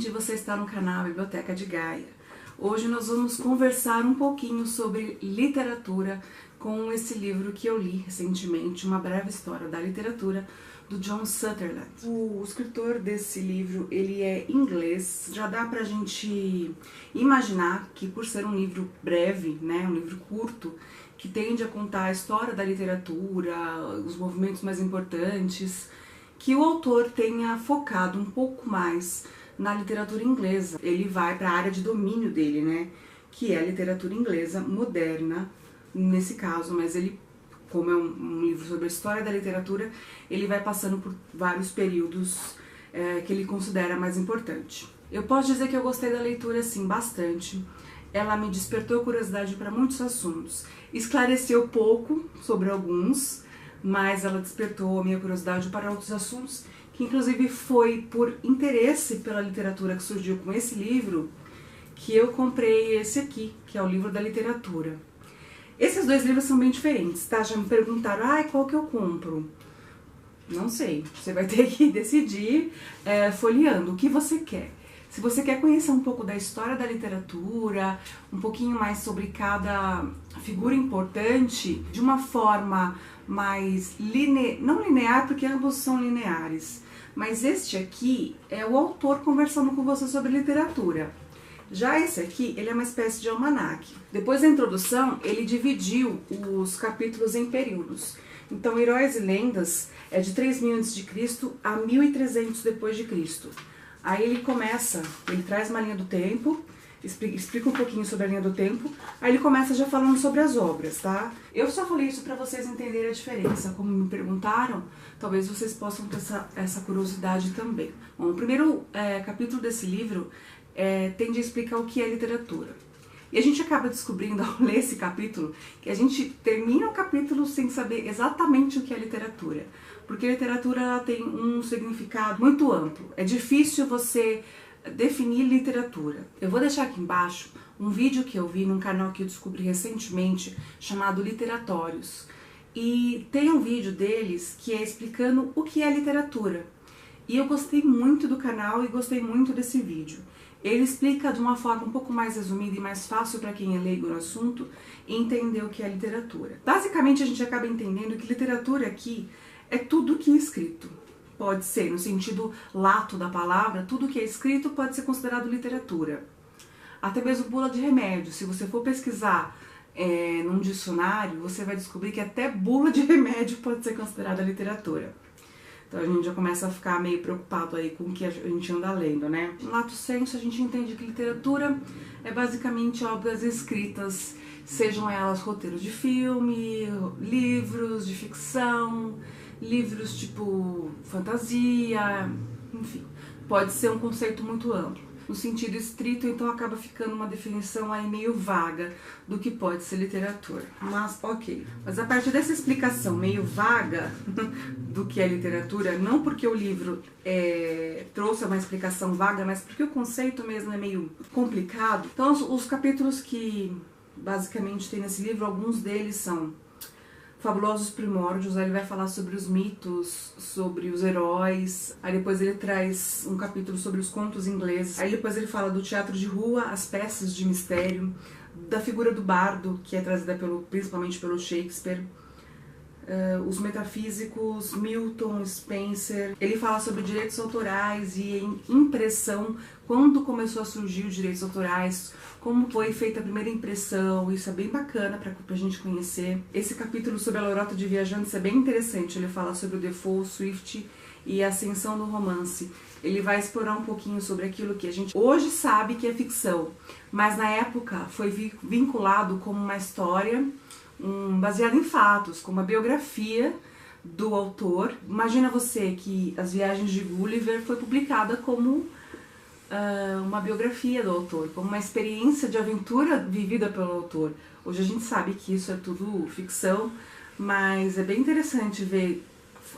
ouvinte, você está no canal Biblioteca de Gaia. Hoje nós vamos conversar um pouquinho sobre literatura com esse livro que eu li recentemente, Uma Breve História da Literatura, do John Sutherland. O escritor desse livro, ele é inglês. Já dá pra gente imaginar que, por ser um livro breve, né, um livro curto, que tende a contar a história da literatura, os movimentos mais importantes, que o autor tenha focado um pouco mais na literatura inglesa. Ele vai para a área de domínio dele, né, que é a literatura inglesa moderna, nesse caso, mas ele, como é um livro sobre a história da literatura, ele vai passando por vários períodos que ele considera mais importante. Eu posso dizer que eu gostei da leitura, sim, bastante. Ela me despertou curiosidade para muitos assuntos, esclareceu pouco sobre alguns, mas ela despertou a minha curiosidade para outros assuntos, que inclusive foi por interesse pela literatura que surgiu com esse livro, que eu comprei esse aqui, que é o livro da literatura. Esses dois livros são bem diferentes, tá? Já me perguntaram, qual que eu compro? Não sei, você vai ter que decidir folheando o que você quer. Se você quer conhecer um pouco da história da literatura, um pouquinho mais sobre cada figura importante, de uma forma mais não linear, porque ambos são lineares, mas este aqui é o autor conversando com você sobre literatura. Já esse aqui, ele é uma espécie de almanaque. Depois da introdução, ele dividiu os capítulos em períodos. Então, Heróis e Lendas é de 3000 a.C. a 1300 depois de Cristo. Aí ele traz uma linha do tempo, explica um pouquinho sobre a linha do tempo, aí ele começa já falando sobre as obras, tá? Eu só falei isso para vocês entenderem a diferença, como me perguntaram, talvez vocês possam ter essa curiosidade também. Bom, o primeiro capítulo desse livro tende a explicar o que é literatura. E a gente acaba descobrindo ao ler esse capítulo que a gente termina o capítulo sem saber exatamente o que é literatura. Porque literatura ela tem um significado muito amplo. É difícil você definir literatura. Eu vou deixar aqui embaixo um vídeo que eu vi num canal que eu descobri recentemente chamado Literatórios. E tem um vídeo deles que é explicando o que é literatura. E eu gostei muito do canal e gostei muito desse vídeo. Ele explica de uma forma um pouco mais resumida e mais fácil para quem é leigo no assunto entender o que é literatura. Basicamente, a gente acaba entendendo que literatura aqui é tudo que é escrito. Pode ser, no sentido lato da palavra, tudo que é escrito pode ser considerado literatura. Até mesmo bula de remédio. Se você for pesquisar num dicionário, você vai descobrir que até bula de remédio pode ser considerada literatura. Então a gente já começa a ficar meio preocupado aí com o que a gente anda lendo, né? No lato sensu, a gente entende que literatura é basicamente obras escritas, sejam elas roteiros de filme, livros de ficção, livros tipo fantasia, enfim. Pode ser um conceito muito amplo. No sentido estrito, então acaba ficando uma definição aí meio vaga do que pode ser literatura. Mas, ok. Mas a partir dessa explicação meio vaga do que é literatura, não porque o livro trouxe uma explicação vaga, mas porque o conceito mesmo é meio complicado. Então, os capítulos que basicamente tem nesse livro, alguns deles são Fabulosos Primórdios, aí ele vai falar sobre os mitos, sobre os heróis, aí depois ele traz um capítulo sobre os contos ingleses, aí depois ele fala do teatro de rua, as peças de mistério, da figura do bardo, que é trazida principalmente pelo Shakespeare, os metafísicos, Milton, Spencer. Ele fala sobre direitos autorais e impressão, quando começou a surgir os direitos autorais, como foi feita a primeira impressão. Isso é bem bacana pra gente conhecer. Esse capítulo sobre a lorota de viajantes é bem interessante. Ele fala sobre o Defoe, Swift e a ascensão do romance. Ele vai explorar um pouquinho sobre aquilo que a gente hoje sabe que é ficção, mas na época foi vinculado como uma história baseada em fatos, como uma biografia do autor. Imagina você que As Viagens de Gulliver foi publicada como uma biografia do autor, como uma experiência de aventura vivida pelo autor. Hoje a gente sabe que isso é tudo ficção, mas é bem interessante ver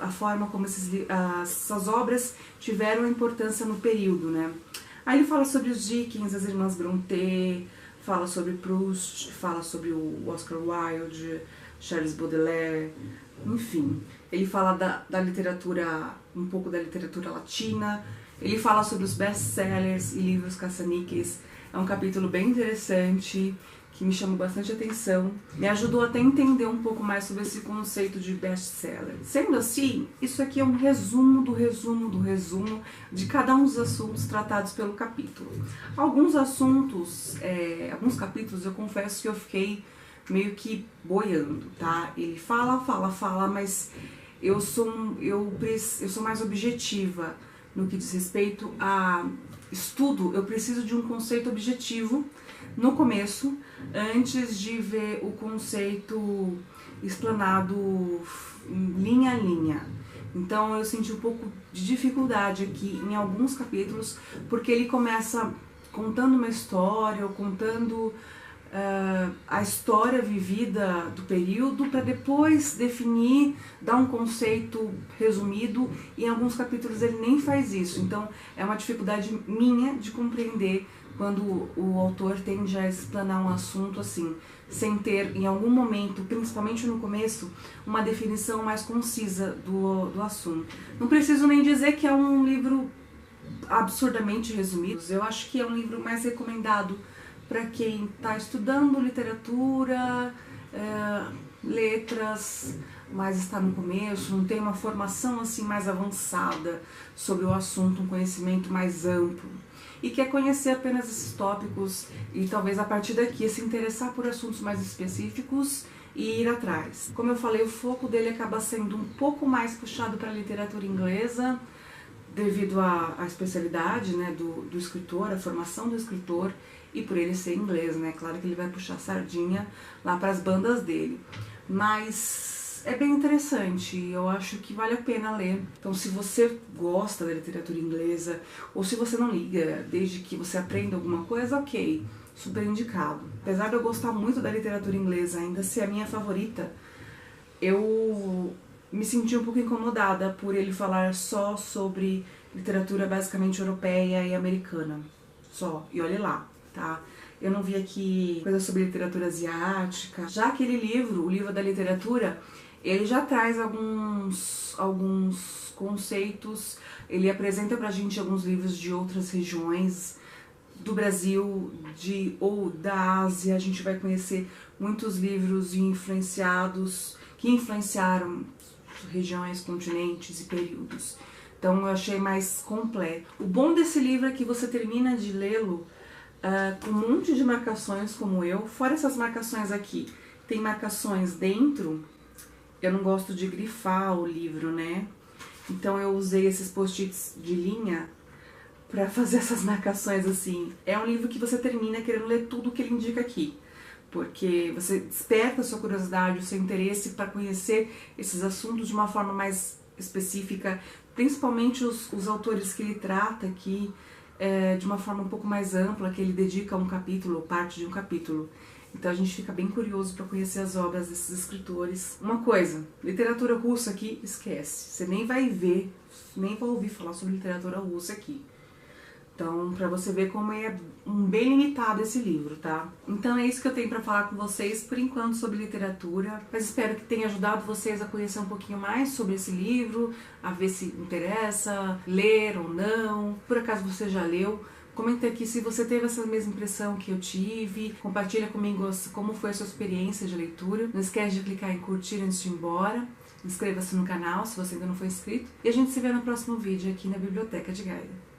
a forma como essas obras tiveram importância no período, né? Aí ele fala sobre os Dickens, as irmãs Brontë, fala sobre Proust, fala sobre o Oscar Wilde, Charles Baudelaire, enfim. Ele fala da literatura, um pouco da literatura latina, Ele fala sobre os best-sellers e livros caça-níqueis. É um capítulo bem interessante, que me chamou bastante atenção. Me ajudou até a entender um pouco mais sobre esse conceito de best-seller. Sendo assim, isso aqui é um resumo do resumo do resumo de cada um dos assuntos tratados pelo capítulo. Alguns assuntos, alguns capítulos, eu confesso que eu fiquei meio que boiando, tá? Ele fala, mas eu sou mais objetiva no que diz respeito a estudo. Eu preciso de um conceito objetivo no começo, antes de ver o conceito explanado linha a linha. Então eu senti um pouco de dificuldade aqui em alguns capítulos, porque ele começa contando uma história, ou contando a história vivida do período, para depois definir, dar um conceito resumido, e em alguns capítulos ele nem faz isso. Então é uma dificuldade minha de compreender quando o autor tende a explanar um assunto assim, sem ter em algum momento, principalmente no começo, uma definição mais concisa do assunto. Não preciso nem dizer que é um livro absurdamente resumido. Eu acho que é um livro mais recomendado para quem está estudando literatura, letras, mas está no começo, não tem uma formação assim mais avançada sobre o assunto, um conhecimento mais amplo, e quer conhecer apenas esses tópicos e talvez a partir daqui se interessar por assuntos mais específicos e ir atrás. Como eu falei, o foco dele acaba sendo um pouco mais puxado para a literatura inglesa, devido à especialidade, né, do escritor, a formação do escritor, e por ele ser inglês, né? Claro que ele vai puxar sardinha lá para as bandas dele. Mas é bem interessante, eu acho que vale a pena ler. Então, se você gosta da literatura inglesa, ou se você não liga, desde que você aprenda alguma coisa, ok, super indicado. Apesar de eu gostar muito da literatura inglesa, ainda ser a minha favorita, eu me senti um pouco incomodada por ele falar só sobre literatura basicamente europeia e americana. Só, e olhe lá, tá? Eu não vi aqui coisa sobre literatura asiática. Já aquele livro, o livro da literatura, ele já traz alguns conceitos, ele apresenta pra gente alguns livros de outras regiões do Brasil ou da Ásia. A gente vai conhecer muitos livros que influenciaram regiões, continentes e períodos. Então eu achei mais completo. O bom desse livro é que você termina de lê-lo com um monte de marcações como eu. Fora essas marcações aqui, tem marcações dentro. Eu não gosto de grifar o livro, né? Então eu usei esses post-its de linha para fazer essas marcações assim. É um livro que você termina querendo ler tudo que ele indica aqui, porque você desperta a sua curiosidade, o seu interesse para conhecer esses assuntos de uma forma mais específica, principalmente os autores que ele trata aqui, de uma forma um pouco mais ampla, que ele dedica a um capítulo ou parte de um capítulo. Então a gente fica bem curioso para conhecer as obras desses escritores. Uma coisa, literatura russa aqui, esquece. Você nem vai ver, nem vai ouvir falar sobre literatura russa aqui. Então, pra você ver como é bem limitado esse livro, tá? Então é isso que eu tenho pra falar com vocês, por enquanto, sobre literatura. Mas espero que tenha ajudado vocês a conhecer um pouquinho mais sobre esse livro, a ver se interessa, ler ou não. Por acaso você já leu? Comenta aqui se você teve essa mesma impressão que eu tive. Compartilha comigo como foi a sua experiência de leitura. Não esquece de clicar em curtir antes de ir embora. Inscreva-se no canal se você ainda não for inscrito. E a gente se vê no próximo vídeo aqui na Biblioteca de Gaia.